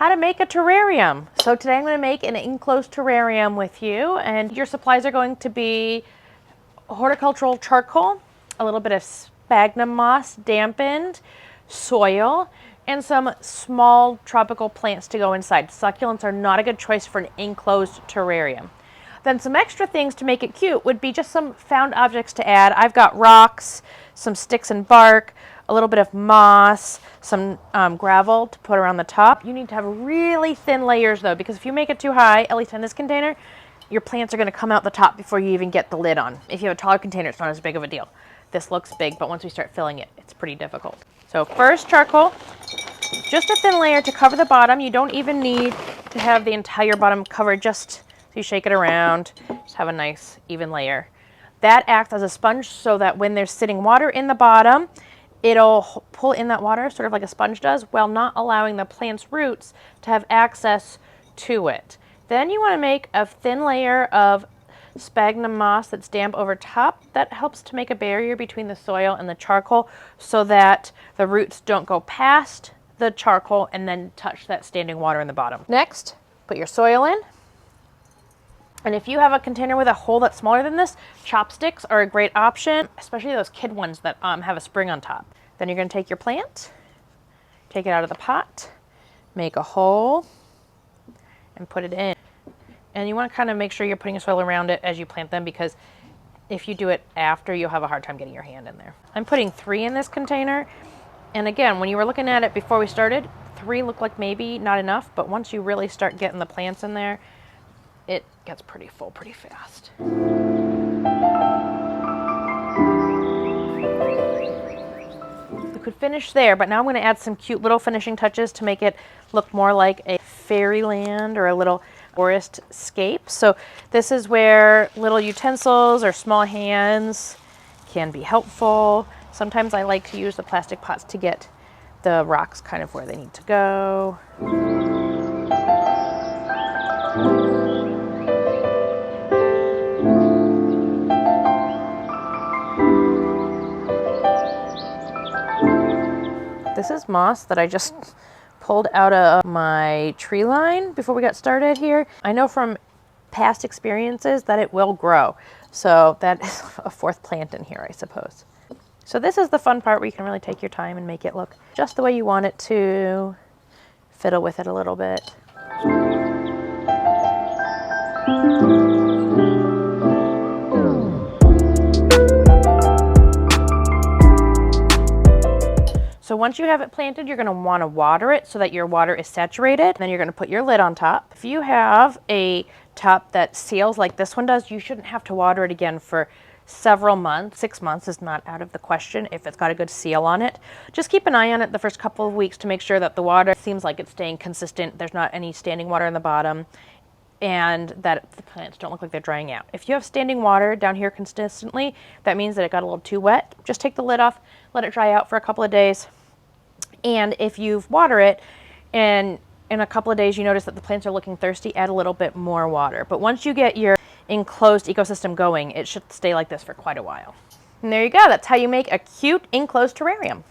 how to make a terrarium. So today I'm going to make an enclosed terrarium with you, and your supplies are going to be horticultural charcoal, a little bit of sphagnum moss dampened, soil, and some small tropical plants to go inside. Succulents are not a good choice for an enclosed terrarium. Then some extra things to make it cute would be just some found objects to add. I've got rocks, some sticks and bark, a little bit of moss, some gravel to put around the top. You need to have really thin layers though, because if you make it too high, at least in this container, your plants are going to come out the top before you even get the lid on. If you have a taller container, it's not as big of a deal. This looks big, but once we start filling it, it's pretty difficult. So first, charcoal, just a thin layer to cover the bottom. You don't even need to have the entire bottom covered, just so you shake it around, just have a nice even layer. That acts as a sponge so that when there's sitting water in the bottom, it'll pull in that water, sort of like a sponge does, while not allowing the plant's roots to have access to it. Then you want to make a thin layer of sphagnum moss that's damp over top. That helps to make a barrier between the soil and the charcoal so that the roots don't go past the charcoal and then touch that standing water in the bottom. Next, put your soil in. And if you have a container with a hole that's smaller than this, chopsticks are a great option, especially those kid ones that have a spring on top. Then you're going to take your plant, take it out of the pot, make a hole, and put it in. And you want to kind of make sure you're putting soil around it as you plant them, because if you do it after, you'll have a hard time getting your hand in there. I'm putting 3 in this container. And again, when you were looking at it before we started, 3 looked like maybe not enough, but once you really start getting the plants in there, it gets pretty full pretty fast. You could finish there, but now I'm going to add some cute little finishing touches to make it look more like a fairyland or a little forest scape. So this is where little utensils or small hands can be helpful. Sometimes I like to use the plastic pots to get the rocks kind of where they need to go. This is moss that I just pulled out of my tree line before we got started here. I know from past experiences that it will grow. So that is a 4th plant in here, I suppose. So this is the fun part where you can really take your time and make it look just the way you want it to, fiddle with it a little bit. So once you have it planted, you're going to want to water it so that your water is saturated. Then you're going to put your lid on top. If you have a top that seals like this one does, you shouldn't have to water it again for several months. 6 months is not out of the question if it's got a good seal on it. Just keep an eye on it the first couple of weeks to make sure that the water seems like it's staying consistent. There's not any standing water in the bottom, and that the plants don't look like they're drying out. If you have standing water down here consistently, that means that it got a little too wet. Just take the lid off, let it dry out for a couple of days. And if you water it and in a couple of days you notice that the plants are looking thirsty, add a little bit more water. But once you get your enclosed ecosystem going, it should stay like this for quite a while. And there you go. That's how you make a cute enclosed terrarium.